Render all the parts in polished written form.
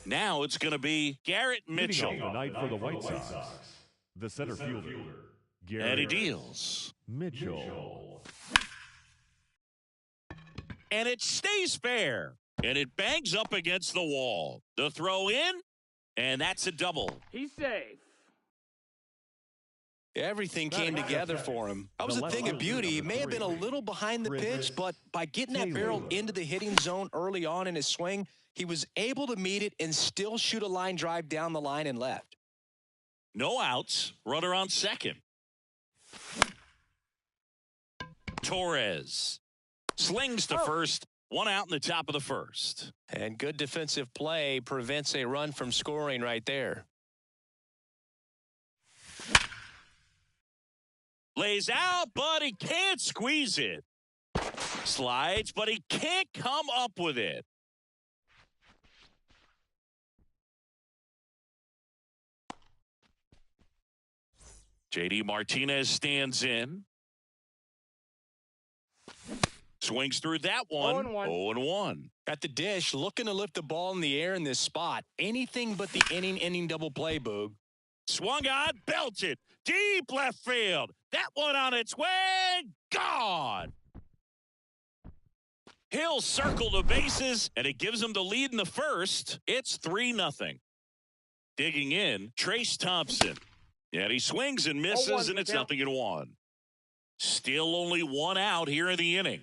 Now it's going to be Garrett Mitchell. Leading off the night for the White Sox, the center fielder, And he Garrett deals. Mitchell. And it stays fair. And it bangs up against the wall. The throw in, and that's a double. He's safe. Everything came together for him. That was a thing of beauty. He may have been a little behind the pitch, but by getting that barrel into the hitting zone early on in his swing, he was able to meet it and still shoot a line drive down the line and left. No outs. Runner on second. Torres slings to first. One out in the top of the first. And good defensive play prevents a run from scoring right there. Lays out, but he can't squeeze it. Slides, but he can't come up with it. J.D. Martinez stands in. Swings through that one. 0-1. At the dish, looking to lift the ball in the air in this spot. Anything but the inning double play, Boog. Swung on, belted. Deep left field. That one on its way. Gone. Hill circled the bases, and it gives him the lead in the first. It's 3-0. Digging in, Trace Thompson. And he swings and misses, and it's 0-1. Still only one out here in the inning.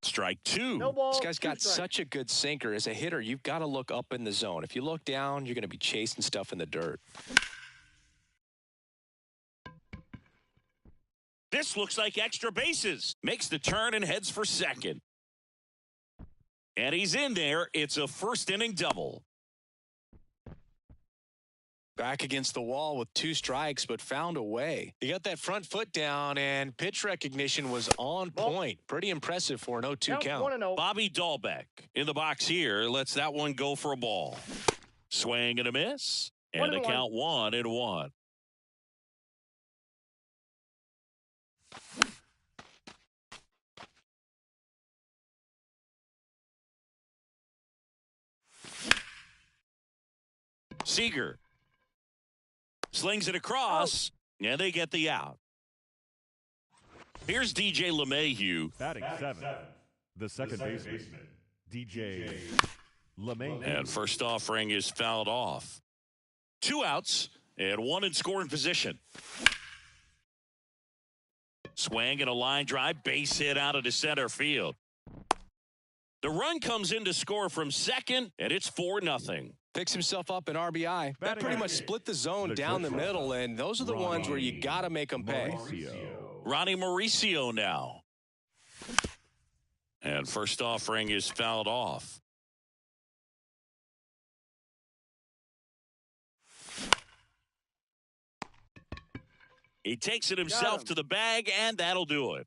Strike two. No ball, this guy's got such a good sinker. As a hitter, you've got to look up in the zone. If you look down, you're going to be chasing stuff in the dirt. This looks like extra bases. Makes the turn and heads for second. And he's in there. It's a first inning double. Back against the wall with 2 strikes, but found a way. He got that front foot down, and pitch recognition was on point. Pretty impressive for an 0-2 count. Bobby Dahlbeck in the box here lets that one go for a ball. Swing and a miss. And the count 1-1. Seager slings it across, and they get the out. Here's DJ LeMahieu. Batting 7th, the second baseman, DJ LeMahieu. And first offering is fouled off. 2 outs and 1 in scoring position. Swing and a line drive, base hit out of the center field. The run comes in to score from second, and it's 4-0. Picks himself up an RBI. That pretty much split the zone down the middle, and those are the ones where you got to make them pay. Ronnie Mauricio now. And first offering is fouled off. He takes it himself to the bag, and that'll do it.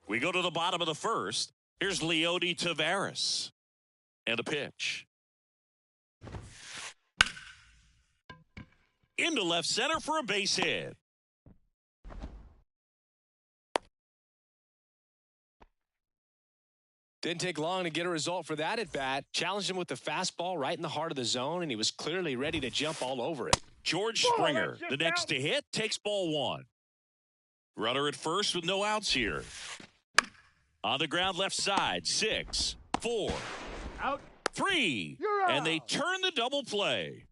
We go to the bottom of the first. Here's Leody Taveras. And a pitch. Into left center for a base hit. Didn't take long to get a result for that at bat. Challenged him with the fastball right in the heart of the zone, and he was clearly ready to jump all over it. George Springer, the next to hit, takes ball 1. Runner at first with no outs here. On the ground left side, 6, 4, out, 3, and they turn the double play.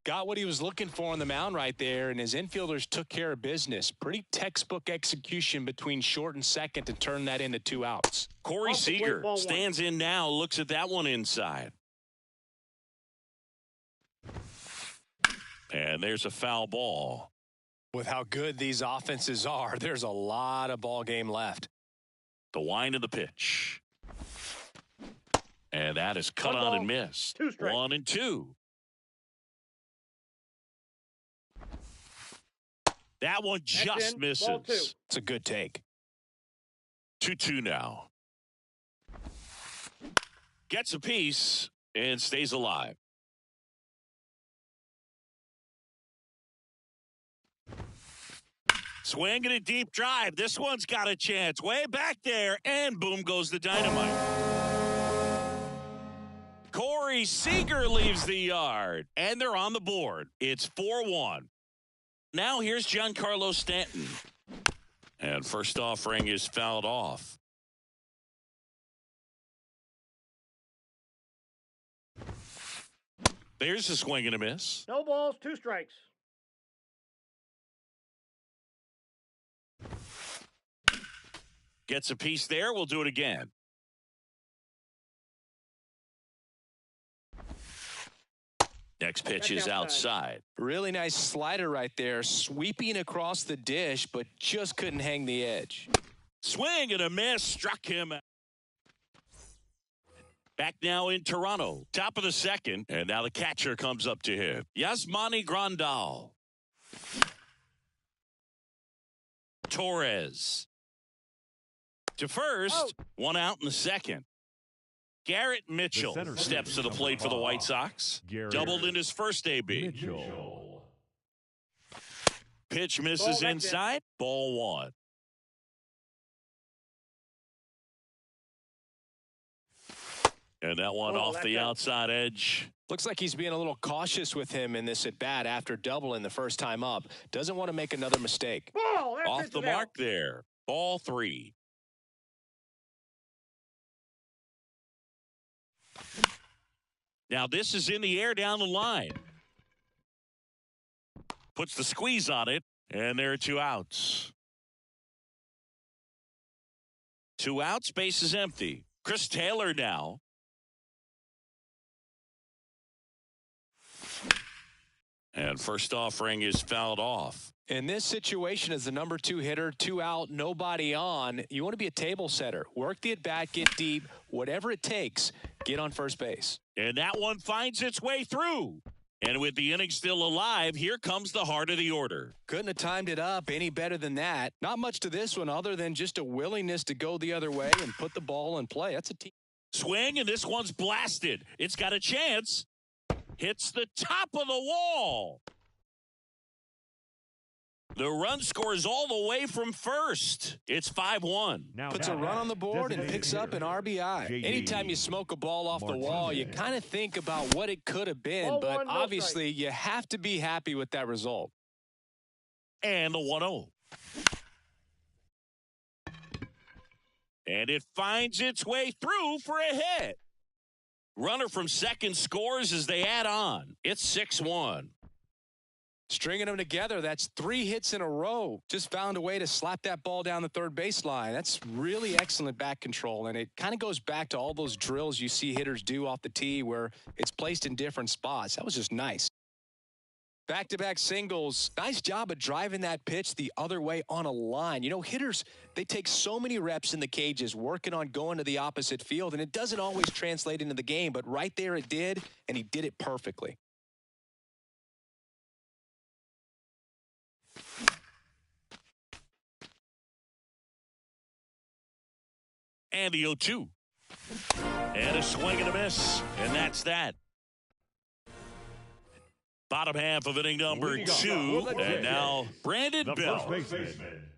Got what he was looking for on the mound right there, and his infielders took care of business. Pretty textbook execution between short and second to turn that into 2 outs. Corey Seager stands in now, looks at that one inside. And there's a foul ball. With how good these offenses are, there's a lot of ball game left. The wind of the pitch. And that is cut on and missed. 1-2. That one just misses. It's a good take. 2-2 now. Gets a piece and stays alive. Swinging a deep drive. This one's got a chance. Way back there, and boom goes the dynamite. Corey Seager leaves the yard, and they're on the board. It's 4-1. Now here's Giancarlo Stanton. And first offering is fouled off. There's a swing and a miss. No balls, 2 strikes. Gets a piece there. We'll do it again. Next pitch is outside. Really nice slider right there, sweeping across the dish, but just couldn't hang the edge. Swing and a miss, struck him. Back now in Toronto, top of the second, and now the catcher comes up to him. Yasmani Grandal. Torres. To first, one out in the second. Garrett Mitchell steps to the plate for the White Sox. Doubled in his first AB. Mitchell. Pitch misses inside. Ball 1. And that one off the outside edge. Looks like he's being a little cautious with him in this at-bat after doubling the first time up. Doesn't want to make another mistake. Ball, off the mark there. Ball 3. Now this is in the air down the line. Puts the squeeze on it, and there are 2 outs. 2 outs, base is empty. Chris Taylor now. And first offering is fouled off. In this situation, as the number 2 hitter, 2 out, nobody on, you want to be a table setter. Work the at-bat, get deep, whatever it takes, get on first base. And that one finds its way through. And with the inning still alive, here comes the heart of the order. Couldn't have timed it up any better than that. Not much to this one other than just a willingness to go the other way and put the ball in play. That's a team. Swing, and this one's blasted. It's got a chance. Hits the top of the wall. The run scores all the way from first. It's 5-1. Puts a run on the board and picks up an RBI. Anytime you smoke a ball off the wall, you kind of think about what it could have been, but obviously you have to be happy with that result. And the 1-0. And it finds its way through for a hit. Runner from second scores as they add on. It's 6-1. Stringing them together, that's 3 hits in a row. Just found a way to slap that ball down the third baseline. That's really excellent back control, and it kind of goes back to all those drills you see hitters do off the tee where it's placed in different spots. That was just nice. Back-to-back singles. Nice job of driving that pitch the other way on a line. You know, hitters, they take so many reps in the cages working on going to the opposite field, and it doesn't always translate into the game, but right there it did, and he did it perfectly. And the 0-2. And a swing and a miss. And that's that. Bottom half of inning number 2. And now Brandon Belt.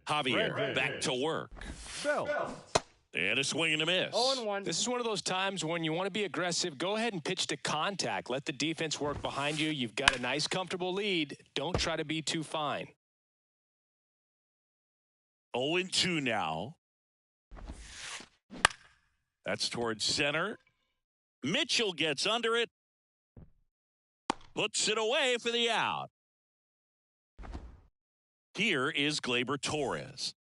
Javier back to work. And a swing and a miss. 0-1. This is one of those times when you want to be aggressive. Go ahead and pitch to contact. Let the defense work behind you. You've got a nice, comfortable lead. Don't try to be too fine. 0-2 now. That's towards center. Mitchell gets under it. Puts it away for the out. Here is Gleyber Torres.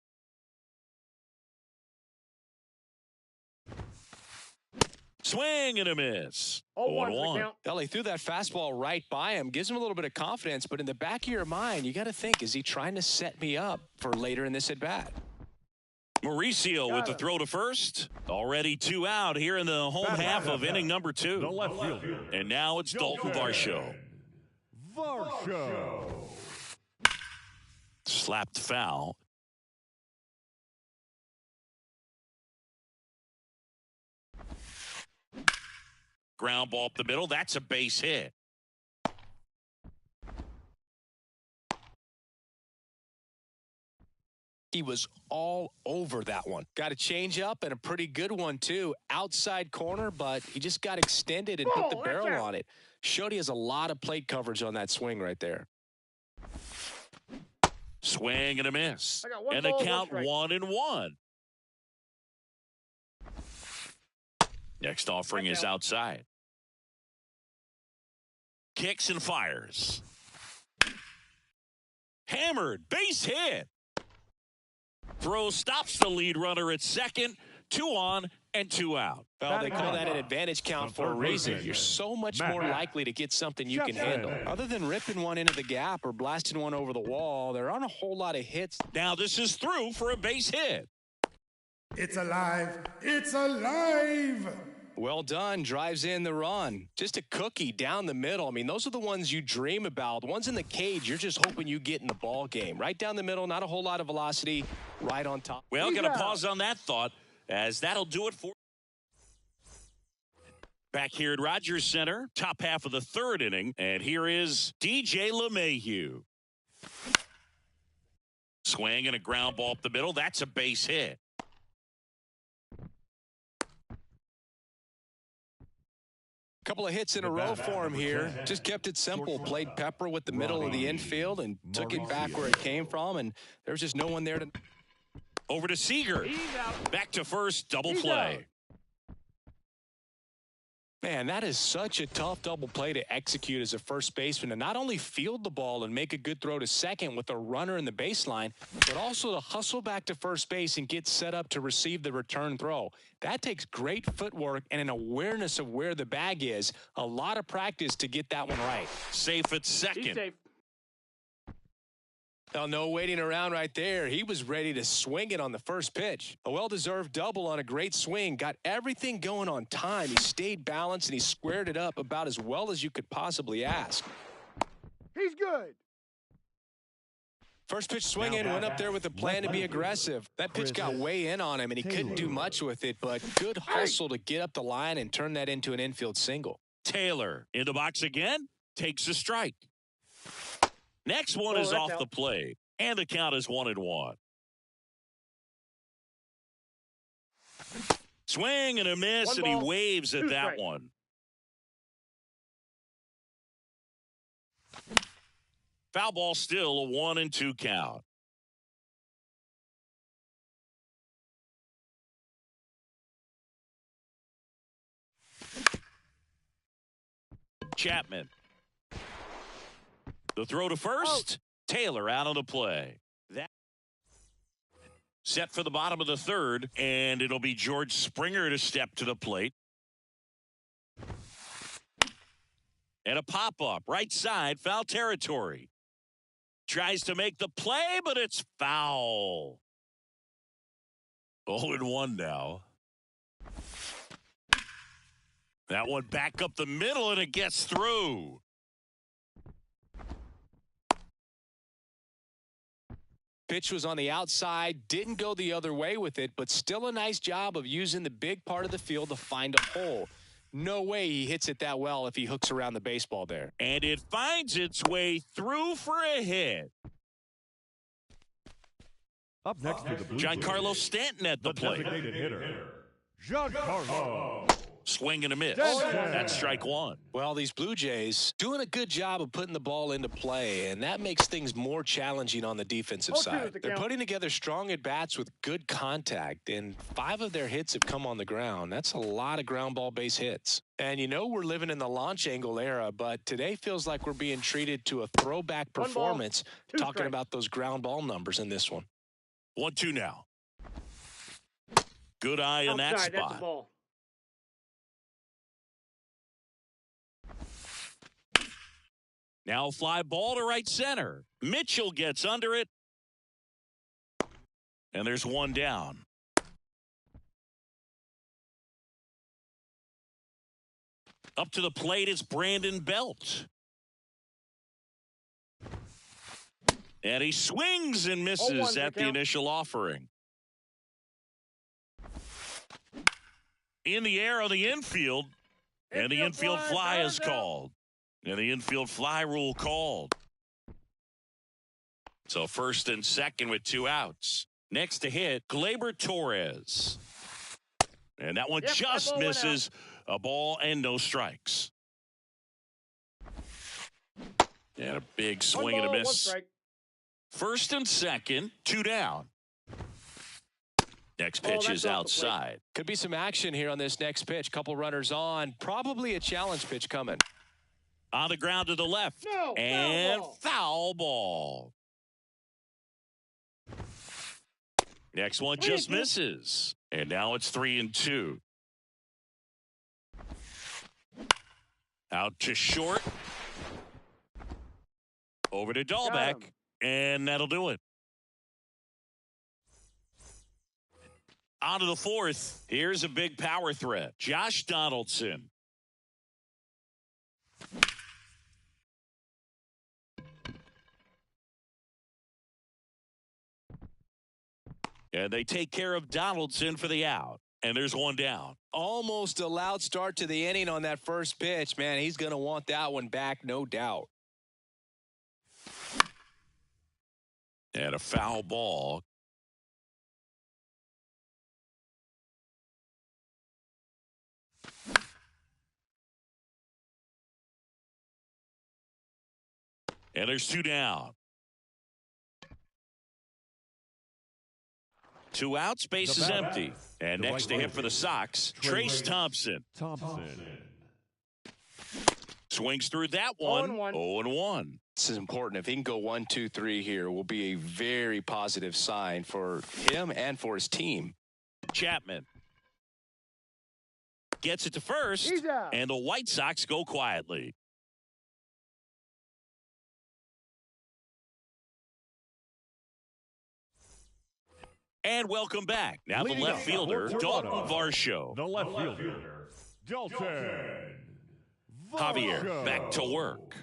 Swing and a miss. 0-1. He threw that fastball right by him. Gives him a little bit of confidence, but in the back of your mind, you got to think, is he trying to set me up for later in this at-bat? Mauricio with the throw to first. Already 2 out here in the home half of inning number 2. The left fielder. And now it's Dalton Varsho. Slapped foul. Ground ball up the middle. That's a base hit. He was all over that one. Got a change up and a pretty good one, too. Outside corner, but he just got extended and put the barrel on it. Showed he has a lot of plate coverage on that swing right there. Swing and a miss. And the count 1-1. Next offering is outside. Kicks and fires. Hammered, base hit. Throw stops the lead runner at second. 2 on and 2 out. Well, they call that an advantage count for a reason. You're so much more likely to get something you can handle. Other than ripping one into the gap or blasting one over the wall, there aren't a whole lot of hits. Now this is through for a base hit. It's alive. It's alive. Well done. Drives in the run. Just a cookie down the middle. I mean, those are the ones you dream about. The ones in the cage, you're just hoping you get in the ball game. Right down the middle, not a whole lot of velocity. Right on top. Well, going to pause on that thought, as that'll do it for. Back here at Rogers Center, top half of the third inning, and here is DJ LeMahieu. Swing and a ground ball up the middle. That's a base hit. Couple of hits in a row for him here. Just kept it simple. Played pepper with the middle of the infield and took it back where it came from, and there was just no one there to. Over to Seager. Back to first, double play. Man, that is such a tough double play to execute as a first baseman, to not only field the ball and make a good throw to second with a runner in the baseline, but also to hustle back to first base and get set up to receive the return throw. That takes great footwork and an awareness of where the bag is. A lot of practice to get that one right. Safe at second. Safe. Well, no waiting around right there. He was ready to swing it on the first pitch. A well-deserved double on a great swing. Got everything going on time. He stayed balanced, and he squared it up about as well as you could possibly ask. He's good. First pitch swinging, went up there with a plan to be aggressive. That pitch got way in on him, and he couldn't do much with it, but good hustle to get up the line and turn that into an infield single. Taylor in the box again, takes a strike. Next one is off the plate, and the count is 1-1. Swing and a miss, and he waves at that one. Foul ball still, a 1-2 count. Chapman. The throw to first. Taylor out on the play. That set for the bottom of the third, and it'll be George Springer to step to the plate. And a pop-up, right side, foul territory. Tries to make the play, but it's foul. 0-1 now. That one back up the middle, and it gets through. Pitch was on the outside, didn't go the other way with it, but still a nice job of using the big part of the field to find a hole. No way he hits it that well if he hooks around the baseball there. And it finds its way through for a hit. Up next to the Blue Giancarlo Jays, Stanton at the plate. designated hitter, Giancarlo. Swing and a miss. That's strike one. Well, these Blue Jays doing a good job of putting the ball into play, and that makes things more challenging on the defensive side. They're putting together strong at-bats with good contact, and 5 of their hits have come on the ground. That's a lot of ground ball base hits. And you know we're living in the launch angle era, but today feels like we're being treated to a throwback performance, talking about those ground ball numbers in this one. 1-2 now. Good eye in that spot. That's a ball. Now fly ball to right center. Mitchell gets under it. And there's one down. Up to the plate is Brandon Belt. And he swings and misses at the initial offering. In the air on the infield. And the infield fly is called. And the infield fly rule called. So first and second with 2 outs. Next to hit, Gleyber Torres. And that one Yep, just that ball went misses. A ball and no strikes. And a big swing and a One miss. strike. First and second, 2 down. Next Oh, pitch that's is off the plate. outside. Could be some action here on this next pitch. Couple runners on. Probably a challenge pitch coming. On the ground to the left. No, and foul foul ball. Next one just misses. And now it's 3-2. Out to short. Over to Dahlbeck. And that'll do it. On to the fourth. Here's a big power threat. Josh Donaldson. And they take care of Donaldson for the out. And there's one down. Almost a loud start to the inning on that first pitch. Man, he's going to want that one back, no doubt. And a foul ball. And there's 2 down. 2 outs, base is empty. And next to him for the Sox, Trace Thompson. Swings through that one. 0-1. This is important. If he can go 1, 2, 3 here, will be a very positive sign for him and for his team. Chapman gets it to first, He's out. and the White Sox go quietly. And welcome back. Now the Leading left off fielder, for Dalton Toronto. Varsho. The left fielder, Dalton Javier Varsho. back to work.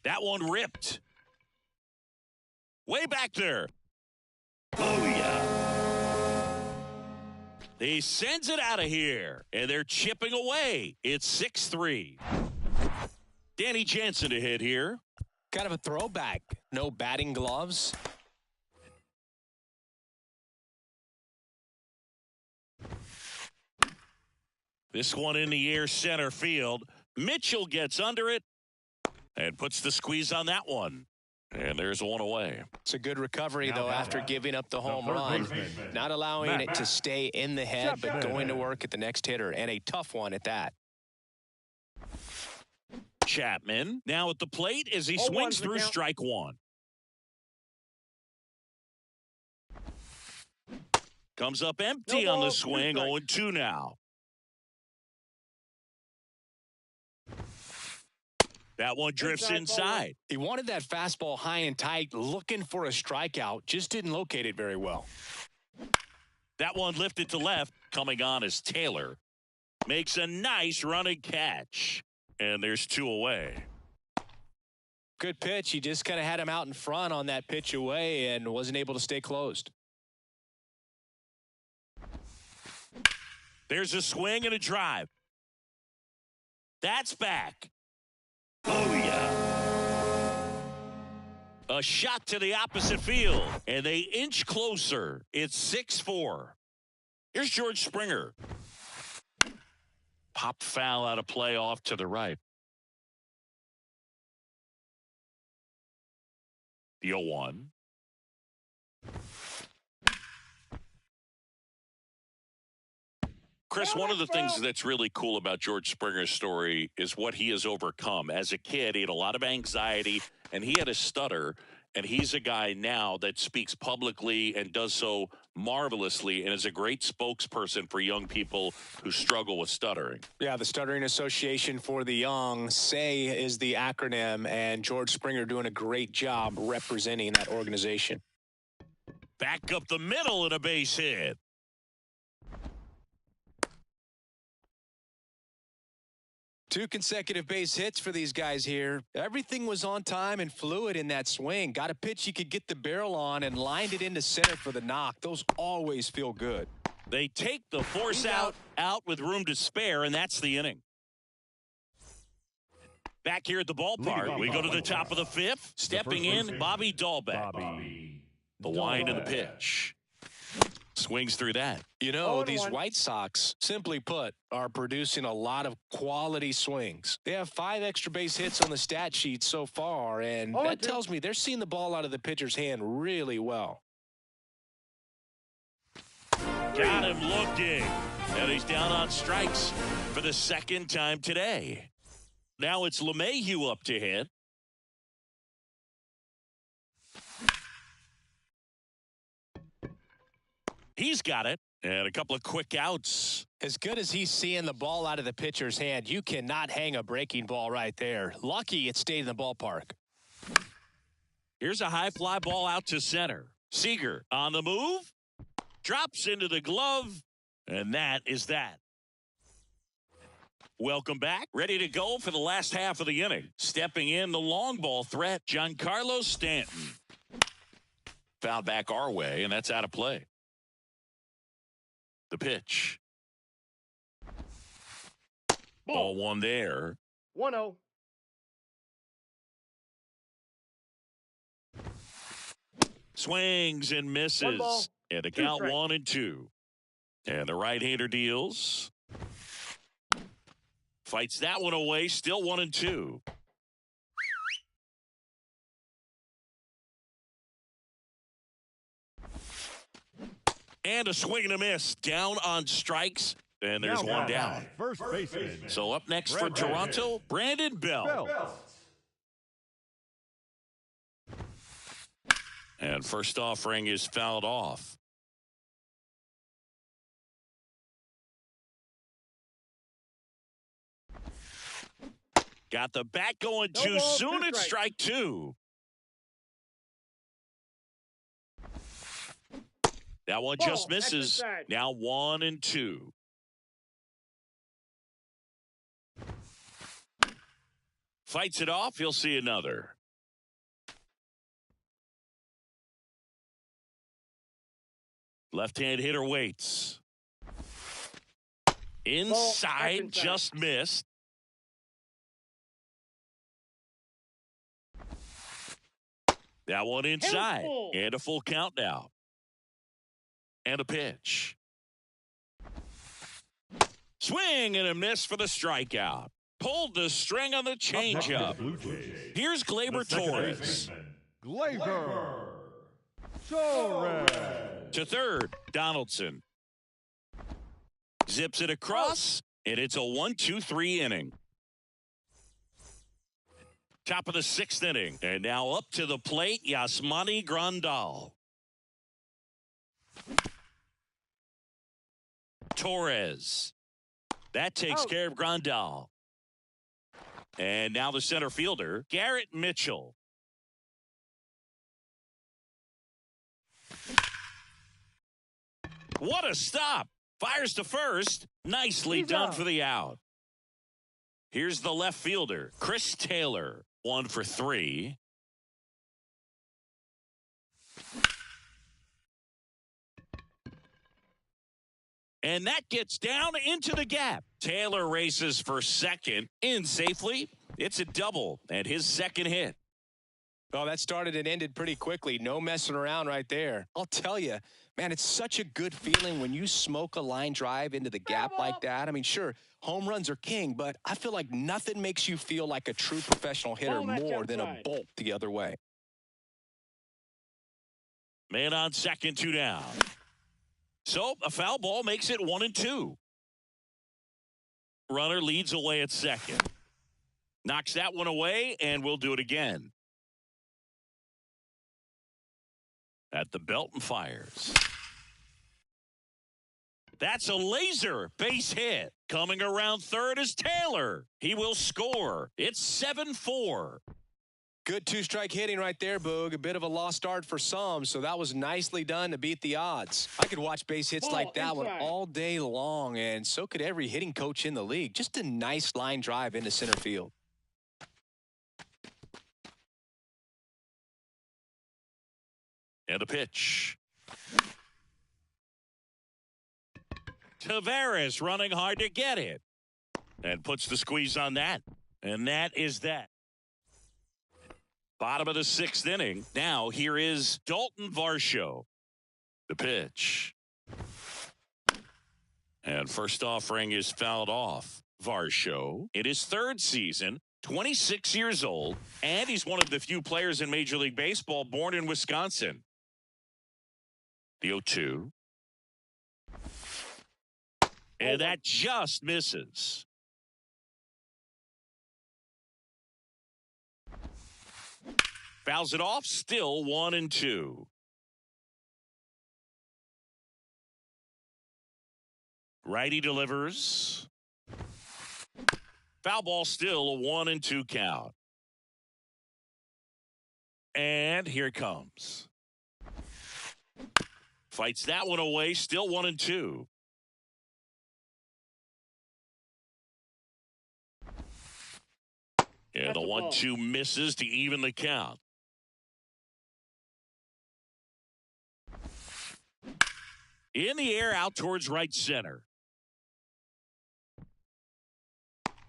That one ripped. Way back there. Oh, yeah. He sends it out of here, and they're chipping away. It's 6-3. Danny Jansen to hit here. Kind of a throwback. No batting gloves. This one in the air center field. Mitchell gets under it and puts the squeeze on that one. And there's one away. It's a good recovery, though, after giving up the home run. Not allowing it to stay in the head, but going to work at the next hitter. And a tough one at that. Chapman now at the plate as he swings through strike one. Comes up empty on the swing. 0-2 now. That one drifts inside. He wanted that fastball high and tight, looking for a strikeout. Just didn't locate it very well. That one lifted to left. Coming on is Taylor. Makes a nice running catch. And there's 2 away. Good pitch. He just kind of had him out in front on that pitch away and wasn't able to stay closed. There's a swing and a drive. That's back. Oh, yeah. A shot to the opposite field, and they inch closer. It's 6-4. Here's George Springer. Pop foul out of play off to the right. The 0-1. Chris, one of the things that's really cool about George Springer's story is what he has overcome. As a kid, he had a lot of anxiety, and he had a stutter, and he's a guy now that speaks publicly and does so marvelously and is a great spokesperson for young people who struggle with stuttering. Yeah, the Stuttering Association for the Young, SAY is the acronym, and George Springer doing a great job representing that organization. Back up the middle and a base hit. Two consecutive base hits for these guys here. Everything was on time and fluid in that swing. Got a pitch he could get the barrel on and lined it into center for the knock. Those always feel good. They take the force out with room to spare, and that's the inning. Back here at the ballpark, we go to the top of the 5th. Stepping in, Bobby Dahlbeck. The wind and the pitch. Swings through that. You know, these White Sox, simply put, are producing a lot of quality swings. They have 5 extra base hits on the stat sheet so far, and that tells me they're seeing the ball out of the pitcher's hand really well. Got him looking. And he's down on strikes for the second time today. Now it's LeMahieu up to hit. He's got it. And a couple of quick outs. As good as he's seeing the ball out of the pitcher's hand, you cannot hang a breaking ball right there. Lucky it stayed in the ballpark. Here's a high fly ball out to center. Seager on the move. Drops into the glove. And that is that. Welcome back. Ready to go for the last half of the inning. Stepping in the long ball threat, Giancarlo Stanton. Fouled back our way, and that's out of play. The pitch. Ball one there. 1-0. Swings and misses. And a count 1-2. And the right-hander deals. Fights that one away. Still 1-2. And a swing and a miss. Down on strikes. And there's one down. First baseman. So up next for Toronto, Brandon Belt. And first offering is fouled off. Got the bat going too soon. It's strike 2. That one just misses. Now 1-2. Fights it off. He'll see another. Left-hand hitter waits. Inside, just missed. That one inside. And a full count now. And a pitch. Swing and a miss for the strikeout. Pulled the string on the changeup. Here's Gleyber Torres. Gleyber Torres. To third, Donaldson. Zips it across, and it's a 1-2-3 inning. Top of the 6th inning. And now up to the plate, Yasmani Grandal. Torres. That takes care of Grandal. And now the center fielder, Garrett Mitchell. What a stop. Fires to first. Nicely done for the out. Here's the left fielder, Chris Taylor. 1 for 3. And that gets down into the gap. Taylor races for second. In safely. It's a double and his second hit. Oh, that started and ended pretty quickly. No messing around right there. I'll tell you, man, it's such a good feeling when you smoke a line drive into the gap like that. I mean, sure, home runs are king, but I feel like nothing makes you feel like a true professional hitter more than a bolt the other way. Man on second, 2 down. So a foul ball makes it 1-2. Runner leads away at second. Knocks that one away, and we'll do it again. At the belt and fires. That's a laser base hit. Coming around third is Taylor. He will score. It's 7-4. Good 2-strike hitting right there, Boog. A bit of a lost start for some, so that was nicely done to beat the odds. I could watch base hits like that one all day long, and so could every hitting coach in the league. Just a nice line drive into center field. And a pitch. Taveras running hard to get it. And puts the squeeze on that. And that is that. Bottom of the 6th inning. Now here is Dalton Varsho. The pitch. And first offering is fouled off. Varsho, in his 3rd season, 26 years old, and he's one of the few players in Major League Baseball born in Wisconsin. The 0-2. And that just misses. Fouls it off, still 1-2. Righty delivers. Foul ball, still a 1-2 count. And here it comes. Fights that one away, still 1-2. And the 1-2 misses to even the count. In the air, out towards right center.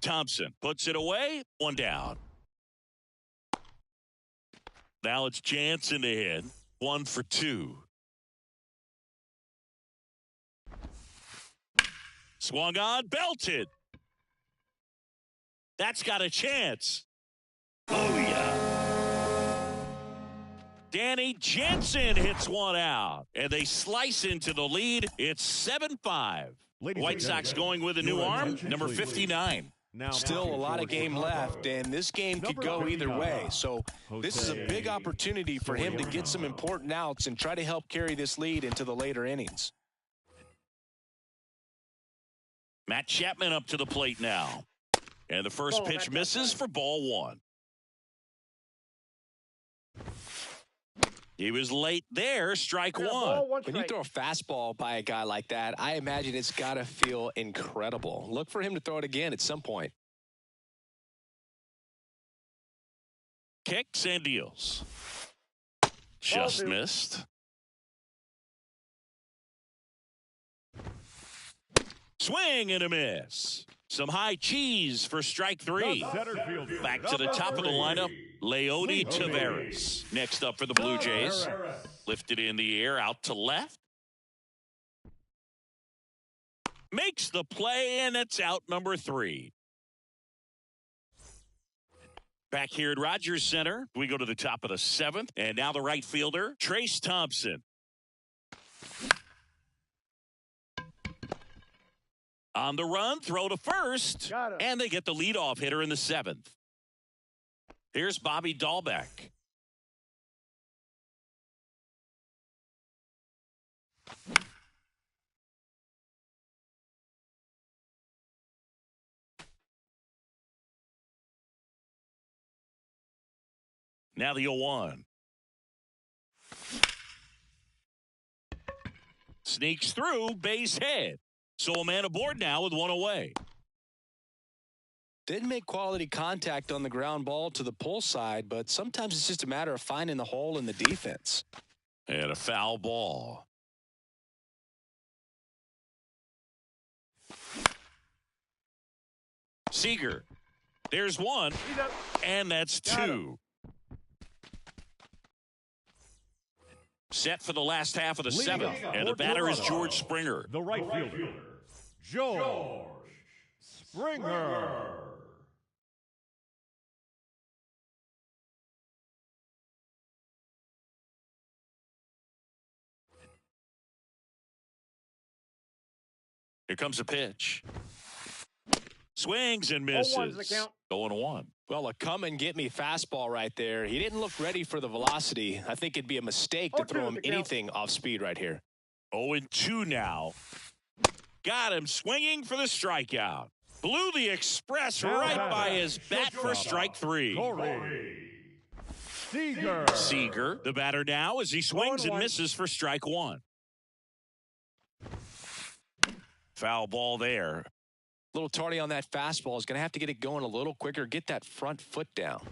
Thompson puts it away, 1 down. Now it's Jansen to hit, 1 for 2. Swung on, belted. That's got a chance. Oh, yeah. Danny Jansen hits one out, and they slice into the lead. It's 7-5. White Sox going with a new arm, number 59. Still a lot of game left, and this game could go either way. So this is a big opportunity for him to get some important outs and try to help carry this lead into the later innings. Matt Chapman up to the plate now. And the first pitch misses for ball 1. He was late there, strike 1. When you throw a fastball by a guy like that, I imagine it's got to feel incredible. Look for him to throw it again at some point. Kicks and deals. Just missed. Swing and a miss. Some high cheese for strike 3. Back to the top of the lineup, Leody Taveras. Next up for the Blue Jays. Lifted in the air, out to left. Makes the play, and it's out number 3. Back here at Rogers Center, we go to the top of the 7th. And now the right fielder, Trace Thompson. On the run, throw to first, and they get the leadoff hitter in the 7th. Here's Bobby Dahlbeck. Now the 0-1. Sneaks through, base hit. So a man aboard now with 1 away. Didn't make quality contact on the ground ball to the pull side, but sometimes it's just a matter of finding the hole in the defense. And a foul ball. Seager. There's 1, and that's 2. Set for the last half of the 7th, and the batter is George Springer. The right fielder, George Springer. Here comes a pitch. Swings and misses. 0-1. Well, a come-and-get-me fastball right there. He didn't look ready for the velocity. I think it'd be a mistake to throw him anything off speed right here. 0-2 now. Got him swinging for the strikeout. Blew the express right by his bat for strike 3. Seager, the batter now, as he swings and misses for strike 1. Foul ball there. A little tardy on that fastball. Is going to have to get it going a little quicker. Get that front foot down.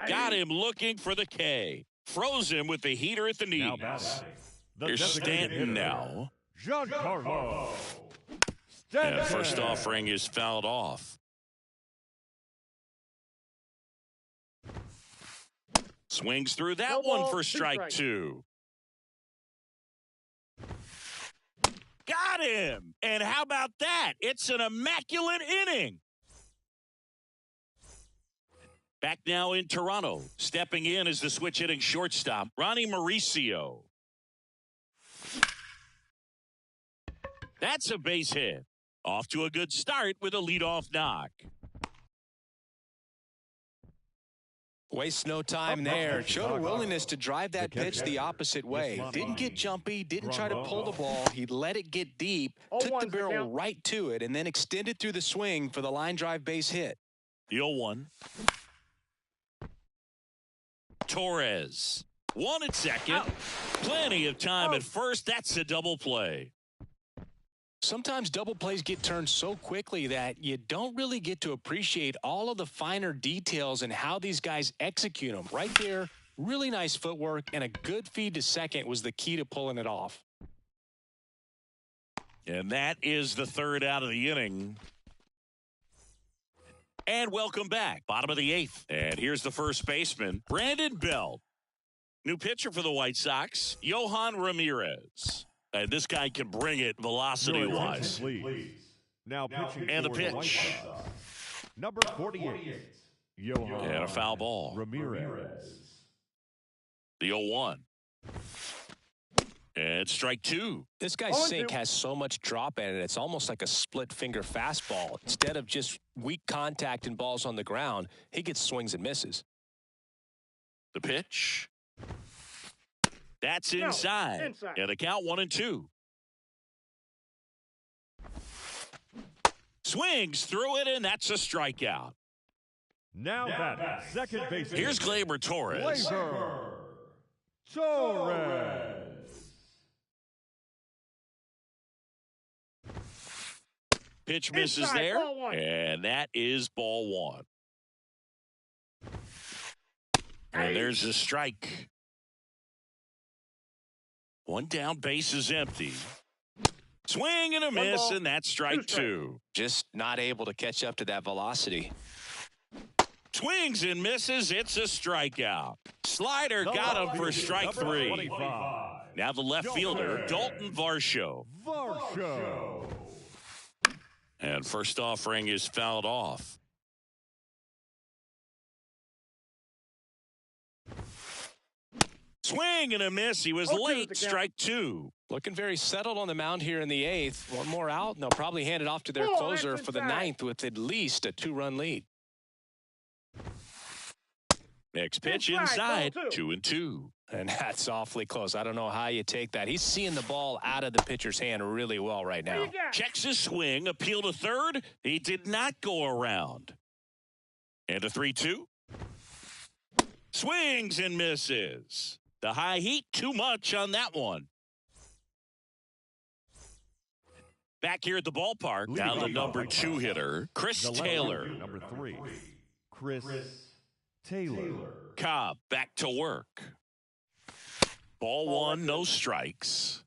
Got him looking for the K. Froze him with the heater at the knees. Here's Stanton now. Giancarlo And first offering is fouled off. Swings through that No one ball, for two strike strikes. 2. Got him. And how about that? It's an immaculate inning. Back now in Toronto. Stepping in as the switch hitting shortstop, Ronnie Mauricio. That's a base hit. Off to a good start with a leadoff knock. Waste no time there. Showed a willingness to drive that pitch the opposite way. Didn't get jumpy, didn't try to pull the ball. He let it get deep, took the barrel right to it, and then extended through the swing for the line drive base hit. The 0-1. Torres. 1 at second. Plenty of time at first. That's a double play. Sometimes double plays get turned so quickly that you don't really get to appreciate all of the finer details and how these guys execute them. Right there, really nice footwork and a good feed to second was the key to pulling it off. And that is the third out of the inning. And welcome back. Bottom of the 8th. And here's the first baseman, Brandon Belt. New pitcher for the White Sox, Yohan Ramirez. And this guy can bring it velocity-wise. Now pitching And the for the White pitch. Sox, number 48, Yohan And a foul ball. Ramirez. The 0-1. And strike 2. This guy's sink has so much drop in it, it's almost like a split-finger fastball. Instead of just weak contact and balls on the ground, he gets swings and misses. The pitch. That's inside. And the count 1-2. Swings through it, and that's a strikeout. Now that second baseman. Here's Gleyber Torres. Gleyber Torres. Pitch misses Inside, there, ball 1. and that is ball 1. And there's a strike. 1 down, base is empty. Swing and a miss, ball, and that's strike 2. Just not able to catch up to that velocity. Swings and misses, it's a strikeout. Slider got him for strike 3. 25. Now the left fielder, Dalton Varsho. Varsho. And first offering is fouled off. Swing and a miss. He was 0-2 late. the count. Strike 2. Looking very settled on the mound here in the 8th. One more out, and they'll probably hand it off to their Oh, closer that's for the inside. 9th with at least a 2-run lead. Next pitch Inside, inside. ball 2. 2-2. And that's awfully close. I don't know how you take that. He's seeing the ball out of the pitcher's hand really well right What now. you got? Checks his swing. Appeal to third. He did not go around. And a 3-2. Swings and misses. The high heat, too much on that one. Back here at the ballpark, now the number 2 hitter, Chris The left Taylor. fielder, number 3, Chris Taylor. Cobb back to work. Ball 1, no strikes.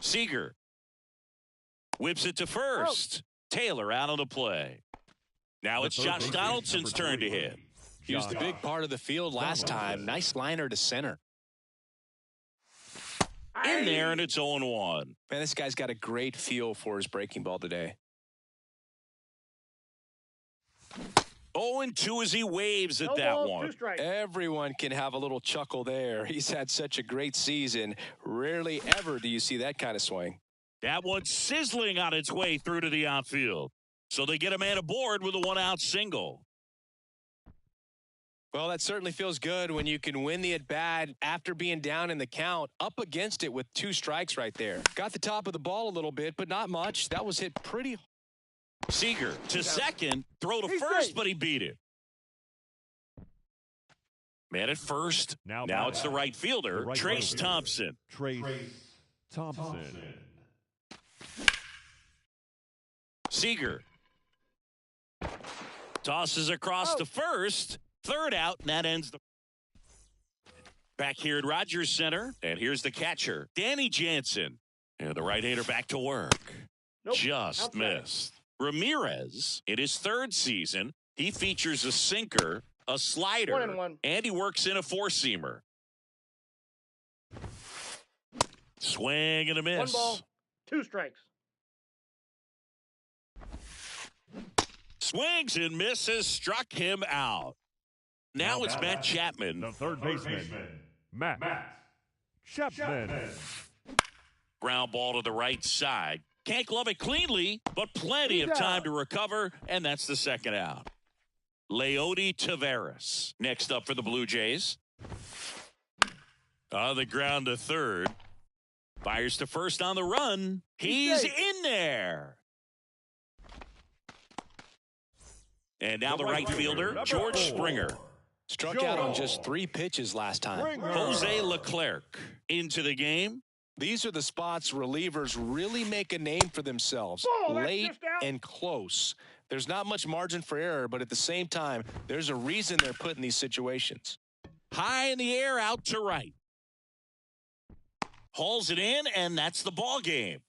Seager whips it to first. Taylor out on the play. Now it's Josh Donaldson's turn to hit. He was the big part of the field last time. Nice liner to center. In there, and it's 0-1. Man, this guy's got a great feel for his breaking ball today. 0-2 as he waves at No that balls, one. 2 strikes. Everyone can have a little chuckle there. He's had such a great season. Rarely ever do you see that kind of swing. That one's sizzling on its way through to the outfield. So they get a man aboard with a 1-out single. Well, that certainly feels good when you can win the at-bat after being down in the count, up against it with 2 strikes right there. Got the top of the ball a little bit, but not much. That was hit pretty. Seager to second, throw to He's first, safe. but he beat it. Man at first. Now Now it's the right fielder, the right Trace fielder. Thompson. Trace Thompson. Seager tosses across to first. Third out, and that ends the. Back here at Rogers Center, and here's the catcher, Danny Jansen. And the right-hander back to work. Just outside. missed. Ramirez, in his third season, he features a sinker, a slider, 1-1. and he works in a four-seamer. Swing and a miss. 1 ball, 2 strikes. Swings and misses, struck him out. Now it's Matt Chapman. The third baseman, Matt Chapman. Ground ball to the right side. Can't glove it cleanly, but plenty of time to recover, and that's the second out. Leody Taveras next up for the Blue Jays. On the ground to third. Fires to first on the run. He's in there. And now the right fielder, George Springer. Struck out on just 3 pitches last time. Jose Leclerc into the game. These are the spots relievers really make a name for themselves. Oh, that's Late just out. and close. There's not much margin for error, but at the same time, there's a reason they're put in these situations. High in the air, out to right. Hauls it in, and that's the ball game.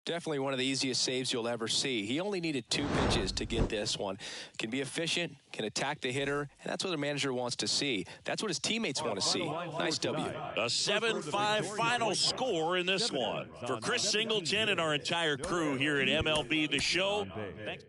Definitely one of the easiest saves you'll ever see. He only needed 2 pitches to get this one. Can be efficient, can attack the hitter, and that's what the manager wants to see. That's what his teammates want to see. Nice W. A 7-5 final score in this one. For Chris Singleton and our entire crew here at MLB The Show, thanks.